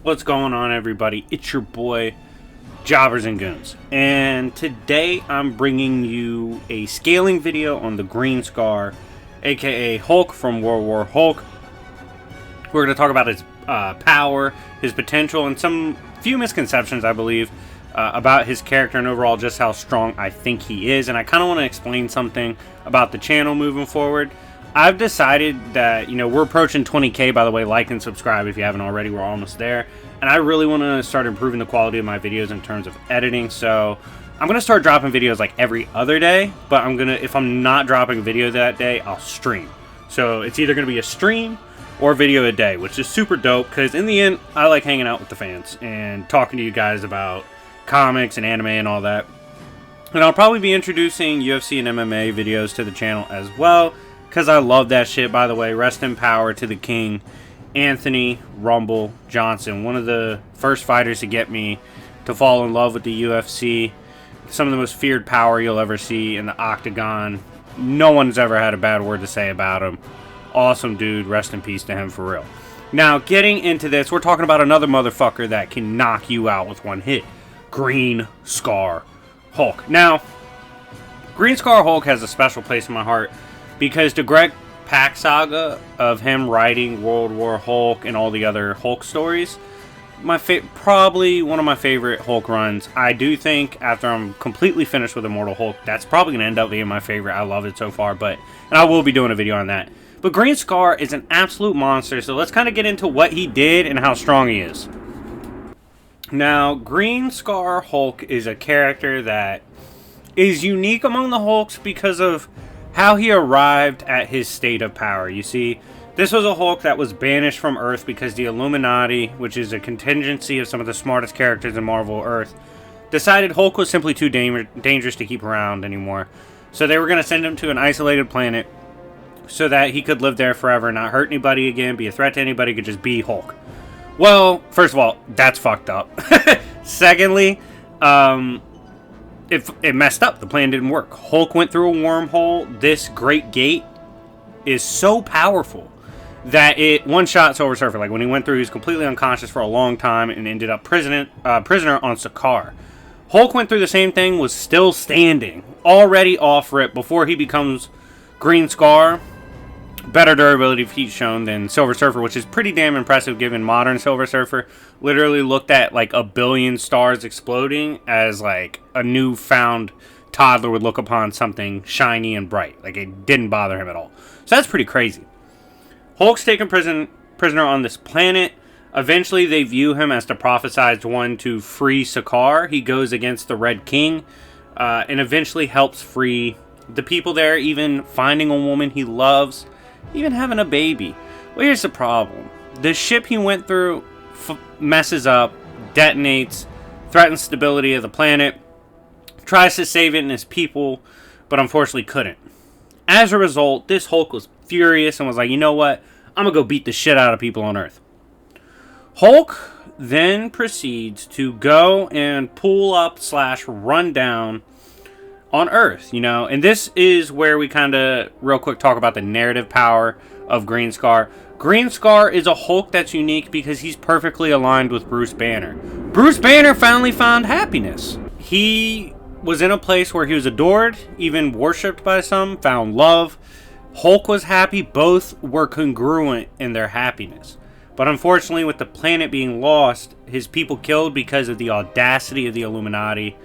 What's going on, everybody? It's your boy, Jobbers and Goons. And today I'm bringing you a scaling video on the Green Scar, aka Hulk from World War Hulk. We're going to talk about his power, his potential, and some few misconceptions, I believe, about his character and overall just how strong I think he is. And I kind of want to explain something about the channel moving forward. I've decided that, we're approaching 20K, by the way. Like and subscribe if you haven't already. We're almost there. And I really want to start improving the quality of my videos in terms of editing. So I'm going to start dropping videos like every other day. But if I'm not dropping a video that day, I'll stream. So it's either going to be a stream or a video a day, which is super dope. Because in the end, I like hanging out with the fans and talking to you guys about comics and anime and all that. And I'll probably be introducing UFC and MMA videos to the channel as well, because I love that shit. By the way, rest in power to the king, Anthony Rumble Johnson, one of the first fighters to get me to fall in love with the UFC. Some of the most feared power you'll ever see in the octagon. No one's ever had a bad word to say about him. Awesome dude. Rest in peace to him, for real. Now, getting into this, we're talking about another motherfucker that can knock you out with one hit. Green Scar Hulk. Now, Green Scar Hulk has a special place in my heart, because the Greg Pak saga of him writing World War Hulk and all the other Hulk stories, probably one of my favorite Hulk runs. I do think after I'm completely finished with Immortal Hulk, that's probably going to end up being my favorite. I love it so far, and I will be doing a video on that. But Green Scar is an absolute monster, so let's kind of get into what he did and how strong he is. Now, Green Scar Hulk is a character that is unique among the Hulks because of how he arrived at his state of power. You see, this was a Hulk that was banished from Earth because the Illuminati, which is a contingency of some of the smartest characters in Marvel Earth, decided Hulk was simply too dangerous to keep around anymore. So they were going to send him to an isolated planet so that he could live there forever, not hurt anybody again, be a threat to anybody, could just be Hulk. Well, first of all, that's fucked up. Secondly, it messed up. The plan didn't work. Hulk went through a wormhole. This great gate is so powerful that it one-shot Silver Surfer. Like, when he went through, he was completely unconscious for a long time and ended up prisoner on Sakaar. Hulk went through the same thing, was still standing, already off rip before he becomes Green Scar. Better durability feat shown than Silver Surfer, which is pretty damn impressive given modern Silver Surfer literally looked at like 1 billion stars exploding as like a newfound toddler would look upon something shiny and bright. Like, it didn't bother him at all. So that's pretty crazy. Hulk's taken prisoner on this planet. Eventually they view him as the prophesized one to free Sakaar. He goes against the Red King and eventually helps free the people there, even finding a woman he loves, even having a baby. Well, here's the problem. The ship he went through messes up, detonates, threatens stability of the planet, tries to save it and his people, but unfortunately couldn't. As a result, this Hulk was furious and was like, you know what? I'm going to go beat the shit out of people on Earth. Hulk then proceeds to go and pull up / run down on Earth, and this is where we kind of real quick talk about the narrative power of Green Scar. Green Scar is a Hulk that's unique because he's perfectly aligned with Bruce Banner. Bruce Banner finally found happiness. He was in a place where he was adored, even worshipped by some, found love. Hulk was happy. Both were congruent in their happiness. But unfortunately, with the planet being lost, his people killed because of the audacity of the Illuminati,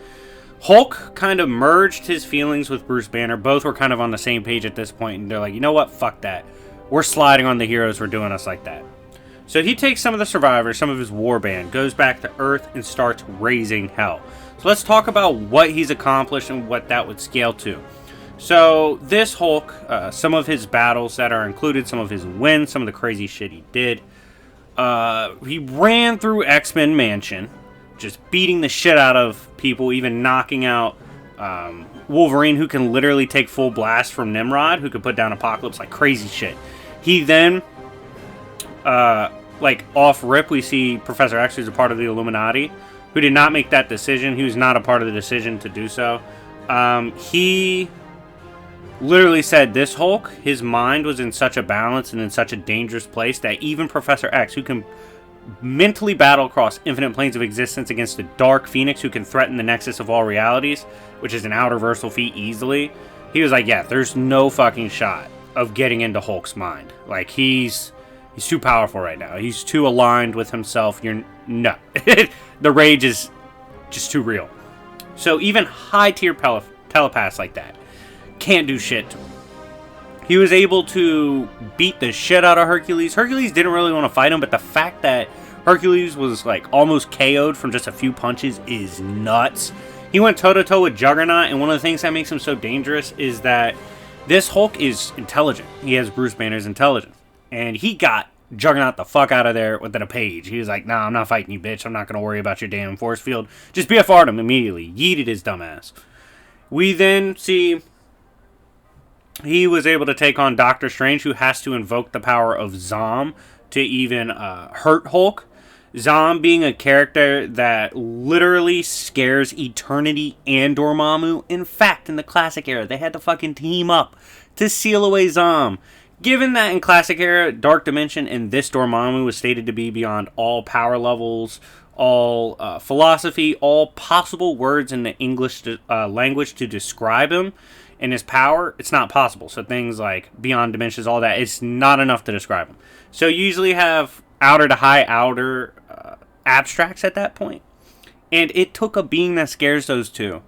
Hulk kind of merged his feelings with Bruce Banner. Both were kind of on the same page at this point, and they're like, you know what, fuck that. We're sliding on the heroes for doing us like that. So he takes some of the survivors, some of his war band, goes back to Earth, and starts raising hell. So let's talk about what he's accomplished and what that would scale to. So this Hulk, some of his battles that are included, some of his wins, some of the crazy shit he did. He ran through X-Men Mansion, just beating the shit out of people, even knocking out Wolverine, who can literally take full blast from Nimrod, who could put down Apocalypse like crazy shit. He then, like off rip, we see Professor X, who's a part of the Illuminati, who did not make that decision. He was not a part of the decision to do so. He literally said this Hulk, his mind was in such a balance and in such a dangerous place that even Professor X, who can mentally battle across infinite planes of existence against the Dark Phoenix who can threaten the nexus of all realities, which is an outer-versal feat easily. He was like, yeah, there's no fucking shot of getting into Hulk's mind. Like, he's too powerful right now. He's too aligned with himself. No. The rage is just too real. So even high-tier telepaths like that can't do shit to him. He was able to beat the shit out of Hercules. Hercules didn't really want to fight him, but the fact that Hercules was like almost KO'd from just a few punches is nuts. He went toe-to-toe with Juggernaut, and one of the things that makes him so dangerous is that this Hulk is intelligent. He has Bruce Banner's intelligence. And he got Juggernaut the fuck out of there within a page. He was like, nah, I'm not fighting you, bitch. I'm not going to worry about your damn force field. Just BFR'd him immediately. Yeeted his dumbass. We then see he was able to take on Doctor Strange, who has to invoke the power of Zom to even hurt Hulk. Zom being a character that literally scares Eternity and Dormammu. In fact, in the classic era, they had to fucking team up to seal away Zom. Given that in classic era, Dark Dimension and this Dormammu was stated to be beyond all power levels, all philosophy, all possible words in the English language to describe him and his power, it's not possible. So things like beyond dimensions, all that, it's not enough to describe him. So you usually have outer to high outer abstracts at that point. And it took a being that scares those two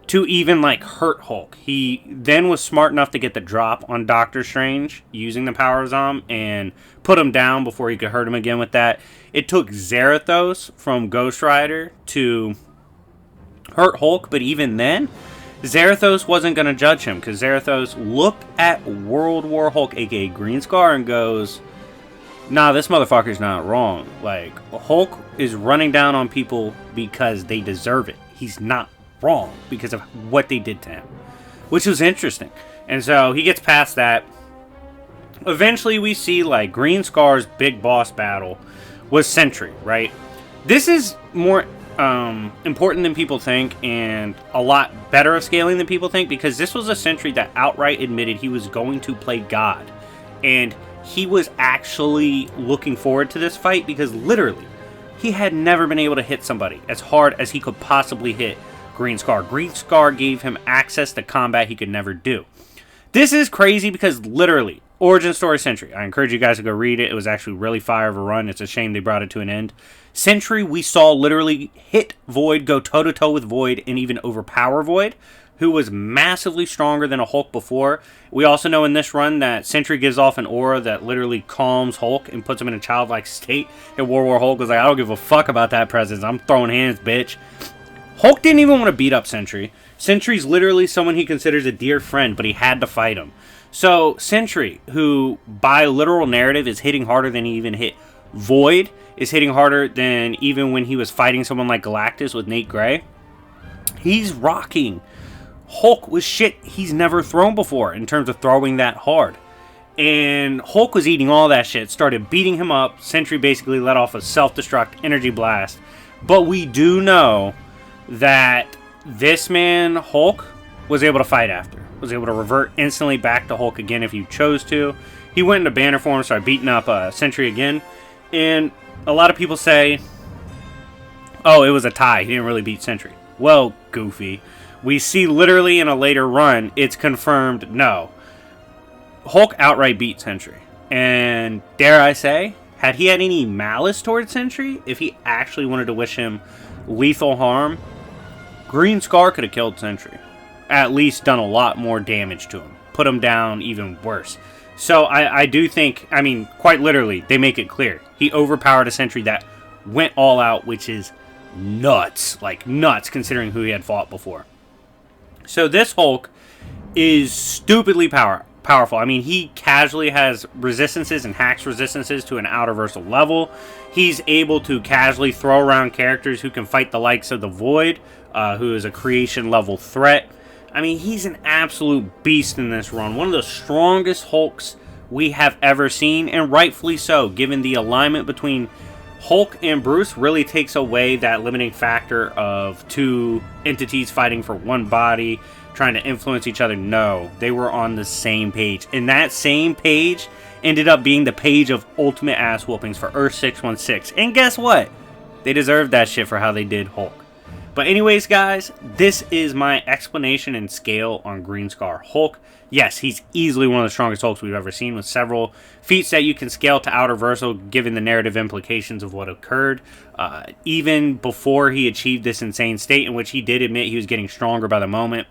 to even like hurt Hulk. He then was smart enough to get the drop on Doctor Strange using the power of Zom and put him down before he could hurt him again with that. It took Zarathos from Ghost Rider to hurt Hulk, but even then, Zarathos wasn't going to judge him because Zarathos looked at World War Hulk, aka Green Scar, and goes, nah, this motherfucker's not wrong. Like, Hulk is running down on people because they deserve it. He's not wrong because of what they did to him, which was interesting. And so he gets past that. Eventually we see like Green Scar's big boss battle was Sentry, right? This is more important than people think and a lot better of scaling than people think, because this was a Sentry that outright admitted he was going to play God, and he was actually looking forward to this fight because literally he had never been able to hit somebody as hard as he could possibly hit Green Scar. Green Scar gave him access to combat he could never do. This is crazy because literally, Origin Story Sentry, I encourage you guys to go read it. It was actually really fire of a run. It's a shame they brought it to an end. Sentry, we saw literally hit Void, go toe-to-toe with Void, and even overpower Void, who was massively stronger than a Hulk before. We also know in this run that Sentry gives off an aura that literally calms Hulk and puts him in a childlike state. And World War Hulk was like, I don't give a fuck about that presence. I'm throwing hands, bitch. Hulk didn't even want to beat up Sentry. Sentry's literally someone he considers a dear friend, but he had to fight him. So Sentry, who by literal narrative is hitting harder than he even hit Void, is hitting harder than even when he was fighting someone like Galactus with Nate Gray. He's rocking Hulk with shit he's never thrown before in terms of throwing that hard. And Hulk was eating all that shit, started beating him up. Sentry basically let off a self-destruct energy blast. But we do know that this man, Hulk, was able to fight after. Was able to revert instantly back to Hulk again if he chose to. He went into banner form, started beating up Sentry again. And a lot of people say, oh, it was a tie. He didn't really beat Sentry. Well, goofy. We see literally in a later run, it's confirmed, no. Hulk outright beat Sentry. And dare I say, had he had any malice towards Sentry, if he actually wanted to wish him lethal harm, Green Scar could have killed Sentry. At least done a lot more damage to him. Put him down even worse. So I do think, I mean, quite literally, they make it clear. He overpowered a Sentry that went all out, which is nuts. Like, nuts, considering who he had fought before. So this Hulk is stupidly powerful. I mean, he casually has resistances and hacks resistances to an outer-versal level. He's able to casually throw around characters who can fight the likes of the Void, who is a creation-level threat. I mean, he's an absolute beast in this run. One of the strongest Hulks we have ever seen, and rightfully so, given the alignment between Hulk and Bruce really takes away that limiting factor of two entities fighting for one body. trying to influence each other. No, they were on the same page. And that same page ended up being the page of ultimate ass whoopings for Earth 616. And guess what? They deserved that shit for how they did Hulk. But anyways, guys, this is my explanation and scale on Green Scar Hulk. Yes, he's easily one of the strongest Hulks we've ever seen, with several feats that you can scale to outer versal given the narrative implications of what occurred. Even before he achieved this insane state, in which he did admit he was getting stronger by the moment,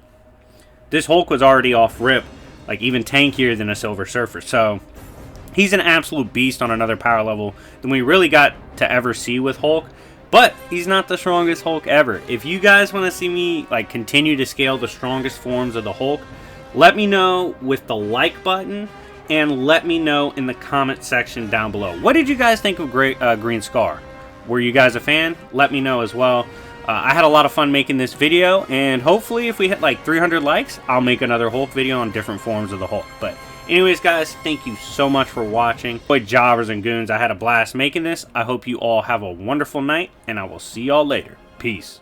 this Hulk was already off rip, like even tankier than a Silver Surfer. So he's an absolute beast on another power level than we really got to ever see with Hulk. But he's not the strongest Hulk ever. If you guys want to see me continue to scale the strongest forms of the Hulk, let me know with the like button, and let me know in the comment section down below. What did you guys think of Green Scar? Were you guys a fan? Let me know as well. I had a lot of fun making this video, and hopefully if we hit 300 likes, I'll make another Hulk video on different forms of the Hulk. But anyways, guys, thank you so much for watching. Boy, jobbers and goons, I had a blast making this. I hope you all have a wonderful night, and I will see y'all later. Peace.